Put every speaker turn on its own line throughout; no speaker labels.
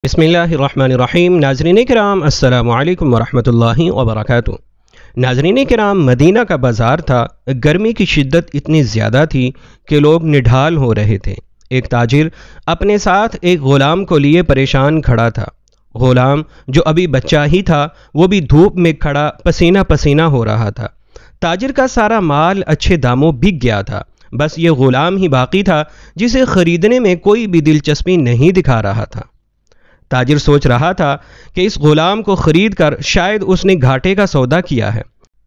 بسم اللہ الرحمن الرحیم۔ ناظرین کرام السلام علیکم ورحمۃ اللہ وبرکاتہ۔ ناظرین کرام، مدینہ کا بازار تھا۔ گرمی کی شدت اتنی زیادہ تھی کہ لوگ نڈھال ہو رہے تھے۔ ایک تاجر اپنے ساتھ ایک غلام کو لیے پریشان کھڑا تھا۔ غلام جو ابھی بچہ ہی تھا وہ بھی دھوپ میں کھڑا پسینہ پسینہ ہو رہا تھا۔ تاجر کا سارا مال اچھے داموں بک گیا تھا، بس یہ غلام ہی باقی تھا جسے خریدنے میں کوئی بھی دلچسپی نہیں دکھا رہا تھا۔ تاجر سوچ رہا تھا کہ اس غلام کو خرید کر شاید اس نے گھاٹے کا سودا کیا ہے۔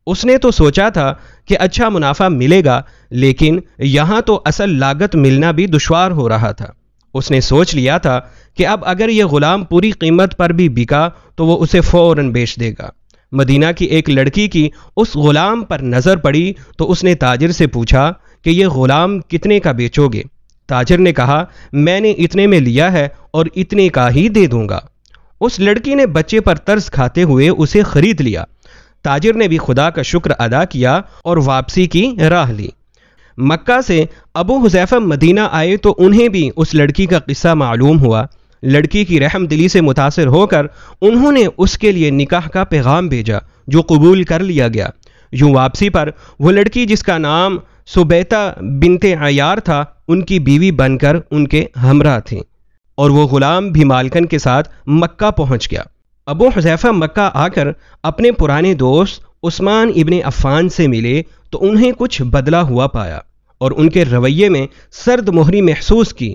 اس نے تو سوچا تھا کہ اچھا منافع ملے گا، لیکن یہاں تو اصل لاگت ملنا بھی دشوار ہو رہا تھا۔ اس نے سوچ لیا تھا کہ اب اگر یہ غلام پوری قیمت پر بھی بکا تو وہ اسے فوراً بیچ دے گا۔ مدینہ کی ایک لڑکی کی اس غلام پر نظر پڑی تو اس نے تاجر سے پوچھا کہ یہ غلام کتنے کا بیچو گے؟ تاجر نے کہا، میں نے اتنے میں لیا ہے اور اتنے کا ہی دے دوں گا۔ اس لڑکی نے بچے پر ترس کھاتے ہوئے اسے خرید لیا۔ تاجر نے بھی خدا کا شکر ادا کیا اور واپسی کی راہ لی۔ مکہ سے ابو حذیفہ مدینہ آئے تو انہیں بھی اس لڑکی کا قصہ معلوم ہوا۔ لڑکی کی رحم دلی سے متاثر ہو کر انہوں نے اس کے لیے نکاح کا پیغام بھیجا، جو قبول کر لیا گیا۔ یوں واپسی پر وہ لڑکی، جس کا نام سبیتہ بنت عیار تھا، ان کی بیوی بن کر ان کے ہمراہ تھی، اور وہ غلام بھی مالکن کے ساتھ مکہ پہنچ گیا۔ ابو حذیفہ مکہ آ کر اپنے پرانے دوست عثمان ابن عفان سے ملے تو انہیں کچھ بدلا ہوا پایا اور ان کے رویے میں سرد مہری محسوس کی۔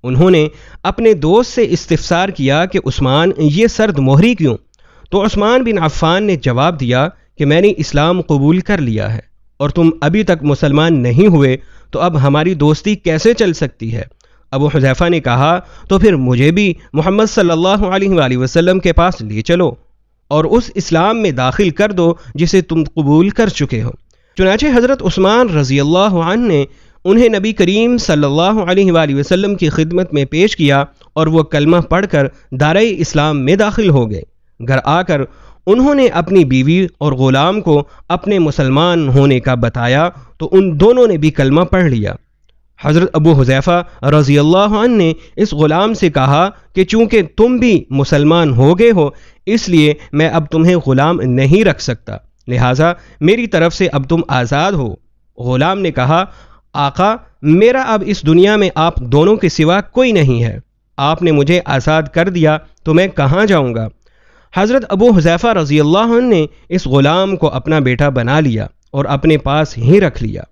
انہوں نے اپنے دوست سے استفسار کیا کہ عثمان، یہ سرد مہری کیوں؟ تو عثمان بن عفان نے جواب دیا کہ میں نے اسلام قبول کر لیا ہے اور تم ابھی تک مسلمان نہیں ہوئے، تو اب ہماری دوستی کیسے چل سکتی ہے؟ ابو حذیفہ نے کہا، تو پھر مجھے بھی محمد صلی اللہ علیہ وآلہ وسلم کے پاس لے چلو اور اس اسلام میں داخل کر دو جسے تم قبول کر چکے ہو۔ چنانچہ حضرت عثمان رضی اللہ عنہ نے انہیں نبی کریم صلی اللہ علیہ وآلہ وسلم کی خدمت میں پیش کیا اور وہ کلمہ پڑھ کر دارِ اسلام میں داخل ہو گئے۔ گھر آ کر انہوں نے اپنی بیوی اور غلام کو اپنے مسلمان ہونے کا بتایا تو ان دونوں نے بھی کلمہ پڑھ لیا۔ حضرت ابو حذیفہ رضی اللہ عنہ نے اس غلام سے کہا کہ چونکہ تم بھی مسلمان ہو گئے ہو، اس لیے میں اب تمہیں غلام نہیں رکھ سکتا، لہٰذا میری طرف سے اب تم آزاد ہو۔ غلام نے کہا، آقا، میرا اب اس دنیا میں آپ دونوں کے سوا کوئی نہیں ہے، آپ نے مجھے آزاد کر دیا تو میں کہاں جاؤں گا؟ حضرت ابو حذیفہ رضی اللہ عنہ نے اس غلام کو اپنا بیٹا بنا لیا اور اپنے پاس ہی رکھ لیا۔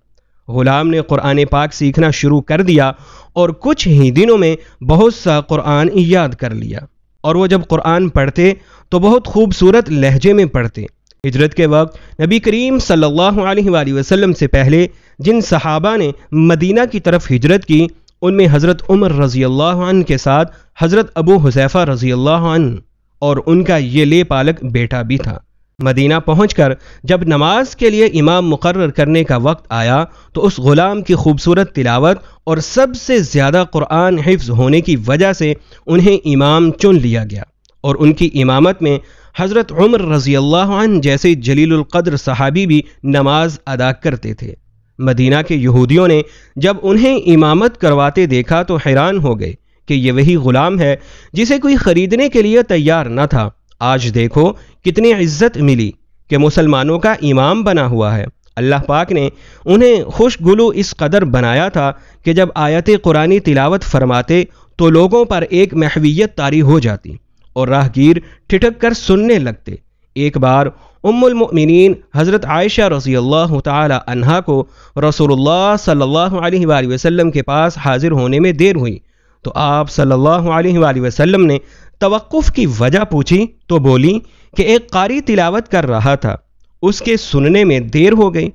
غلام نے قرآن پاک سیکھنا شروع کر دیا اور کچھ ہی دنوں میں بہت سا قرآن یاد کر لیا، اور وہ جب قرآن پڑھتے تو بہت خوبصورت لہجے میں پڑھتے۔ ہجرت کے وقت نبی کریم صلی اللہ علیہ وآلہ وسلم سے پہلے جن صحابہ نے مدینہ کی طرف ہجرت کی، ان میں حضرت عمر رضی اللہ عنہ کے ساتھ حضرت ابو حذیفہ رضی اللہ عنہ اور ان کا یہ لے پالک بیٹا بھی تھا۔ مدینہ پہنچ کر جب نماز کے لیے امام مقرر کرنے کا وقت آیا تو اس غلام کی خوبصورت تلاوت اور سب سے زیادہ قرآن حفظ ہونے کی وجہ سے انہیں امام چن لیا گیا، اور ان کی امامت میں حضرت عمر رضی اللہ عنہ جیسے جلیل القدر صحابی بھی نماز ادا کرتے تھے۔ مدینہ کے یہودیوں نے جب انہیں امامت کرواتے دیکھا تو حیران ہو گئے کہ یہ وہی غلام ہے جسے کوئی خریدنے کے لیے تیار نہ تھا۔ آج دیکھو کتنی عزت ملی کہ مسلمانوں کا امام بنا ہوا ہے۔ اللہ پاک نے انہیں خوش گلو اس قدر بنایا تھا کہ جب آیت قرآنی تلاوت فرماتے تو لوگوں پر ایک محویت طاری ہو جاتی اور راہگیر ٹھٹک کر سننے لگتے۔ ایک بار ام المؤمنین حضرت عائشہ رضی اللہ تعالی عنہا کو رسول اللہ صلی اللہ علیہ وآلہ وسلم کے پاس حاضر ہونے میں دیر ہوئی تو آپ صلی اللہ علیہ وآلہ وسلم نے توقف کی وجہ پوچھی تو بولی کہ ایک قاری تلاوت کر رہا تھا، اس کے سننے میں دیر ہو گئی،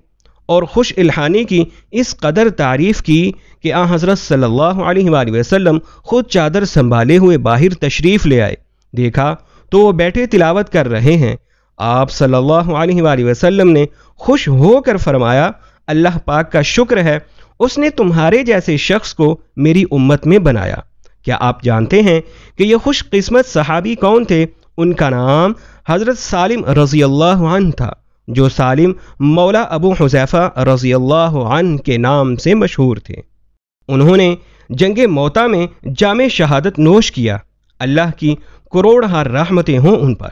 اور خوش الحانی کی اس قدر تعریف کی کہ آن حضرت صلی اللہ علیہ وآلہ وسلم خود چادر سنبھالے ہوئے باہر تشریف لے آئے۔ دیکھا تو وہ بیٹھے تلاوت کر رہے ہیں۔ آپ صلی اللہ علیہ وآلہ وسلم نے خوش ہو کر فرمایا، اللہ پاک کا شکر ہے، اس نے تمہارے جیسے شخص کو میری امت میں بنایا۔ کیا آپ جانتے ہیں کہ یہ خوش قسمت صحابی کون تھے؟ ان کا نام حضرت سالم رضی اللہ عنہ تھا، جو سالم مولا ابو حذیفہ رضی اللہ عنہ کے نام سے مشہور تھے۔ انہوں نے جنگ موتا میں جام شہادت نوش کیا۔ اللہ کی کروڑ رحمتیں ہوں ان پر۔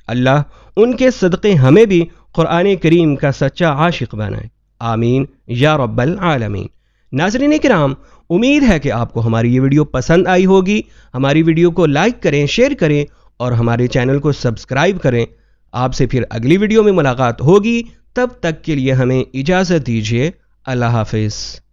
اللہ ان کے صدقے ہمیں بھی قرآن کریم کا سچا عاشق بنائے، آمین یا رب العالمین۔ ناظرین کرام، امید ہے کہ آپ کو ہماری یہ ویڈیو پسند آئی ہوگی۔ ہماری ویڈیو کو لائک کریں، شیئر کریں اور ہمارے چینل کو سبسکرائب کریں۔ آپ سے پھر اگلی ویڈیو میں ملاقات ہوگی، تب تک کے لیے ہمیں اجازت دیجیے۔ اللہ حافظ۔